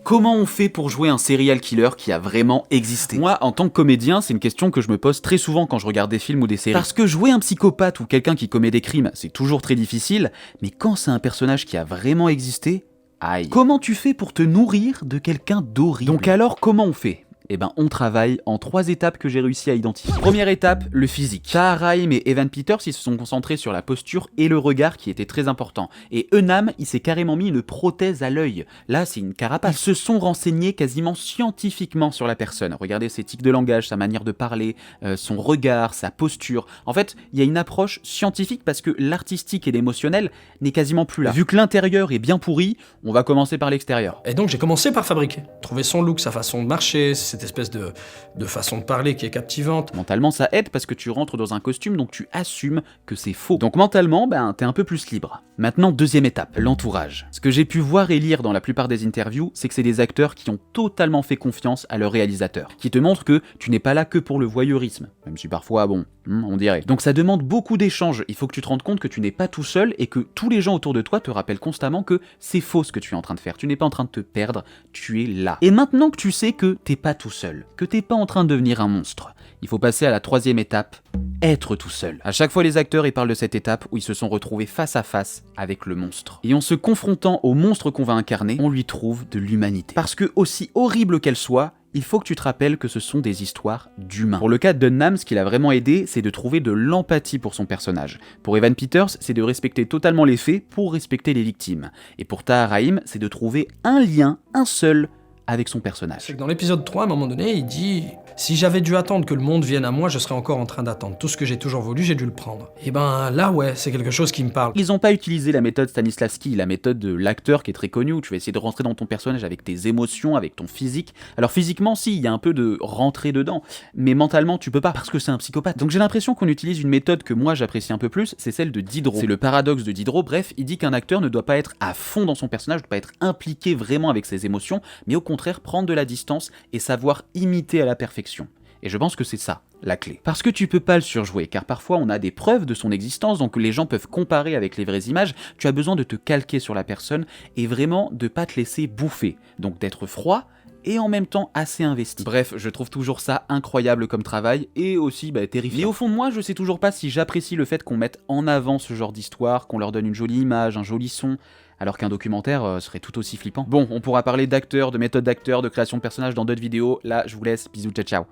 Comment on fait pour jouer un serial killer qui a vraiment existé? Moi, en tant que comédien, c'est une question que je me pose très souvent quand je regarde des films ou des séries. Parce que jouer un psychopathe ou quelqu'un qui commet des crimes, c'est toujours très difficile, mais quand c'est un personnage qui a vraiment existé, aïe. Comment tu fais pour te nourrir de quelqu'un d'horrible? Donc alors, comment on fait? Eh ben, on travaille en 3 étapes que j'ai réussi à identifier. Première étape, le physique. Tahar Rahim et Evan Peters, ils se sont concentrés sur la posture et le regard qui était très important. Et Enam, il s'est carrément mis une prothèse à l'œil. Là, c'est une carapace. Ils se sont renseignés quasiment scientifiquement sur la personne. Regardez ses tics de langage, sa manière de parler, son regard, sa posture. En fait, il y a une approche scientifique parce que l'artistique et l'émotionnel n'est quasiment plus là. Vu que l'intérieur est bien pourri, on va commencer par l'extérieur. Et donc j'ai commencé par fabriquer. Trouver son look, sa façon de marcher, cette espèce de façon de parler qui est captivante. Mentalement, ça aide parce que tu rentres dans un costume, donc tu assumes que c'est faux. Donc mentalement, ben, t'es un peu plus libre. Maintenant, deuxième étape, l'entourage. Ce que j'ai pu voir et lire dans la plupart des interviews, c'est que c'est des acteurs qui ont totalement fait confiance à leur réalisateur, qui te montrent que tu n'es pas là que pour le voyeurisme, même si parfois, bon, on dirait. Donc ça demande beaucoup d'échanges, il faut que tu te rendes compte que tu n'es pas tout seul et que tous les gens autour de toi te rappellent constamment que c'est faux ce que tu es en train de faire, tu n'es pas en train de te perdre, tu es là. Et maintenant que tu sais que t'es pas tout seul, que t'es pas en train de devenir un monstre, il faut passer à la troisième étape, être tout seul. À chaque fois, les acteurs ils parlent de cette étape où ils se sont retrouvés face à face avec le monstre. Et en se confrontant au monstre qu'on va incarner, on lui trouve de l'humanité. Parce que aussi horrible qu'elle soit, il faut que tu te rappelles que ce sont des histoires d'humains. Pour le cas d'Enam, ce qui l'a vraiment aidé, c'est de trouver de l'empathie pour son personnage. Pour Evan Peters, c'est de respecter totalement les faits pour respecter les victimes. Et pour Tahar Rahim, c'est de trouver un lien, un seul, avec son personnage. C'est que dans l'épisode 3, à un moment donné, il dit « Si j'avais dû attendre que le monde vienne à moi, je serais encore en train d'attendre. Tout ce que j'ai toujours voulu, j'ai dû le prendre. » Et ben là, ouais, c'est quelque chose qui me parle. Ils n'ont pas utilisé la méthode Stanislavski, la méthode de l'acteur qui est très connue, où tu vas essayer de rentrer dans ton personnage avec tes émotions, avec ton physique. Alors physiquement, si, il y a un peu de rentrer dedans, mais mentalement, tu peux pas, parce que c'est un psychopathe. Donc j'ai l'impression qu'on utilise une méthode que moi j'apprécie un peu plus, c'est celle de Diderot. C'est le paradoxe de Diderot, bref, il dit qu'un acteur ne doit pas être à fond dans son personnage, ne doit pas être impliqué vraiment avec ses émotions, mais au contraire prendre de la distance et savoir imiter à la perfection. Et je pense que c'est ça, la clé. Parce que tu peux pas le surjouer, car parfois on a des preuves de son existence, donc les gens peuvent comparer avec les vraies images, tu as besoin de te calquer sur la personne et vraiment de pas te laisser bouffer, donc d'être froid, et en même temps assez investi. Bref, je trouve toujours ça incroyable comme travail, et aussi terrifiant. Mais au fond de moi, je sais toujours pas si j'apprécie le fait qu'on mette en avant ce genre d'histoire, qu'on leur donne une jolie image, un joli son, alors qu'un documentaire serait tout aussi flippant. Bon, on pourra parler d'acteurs, de méthodes d'acteurs, de création de personnages dans d'autres vidéos, là je vous laisse, bisous, ciao ciao.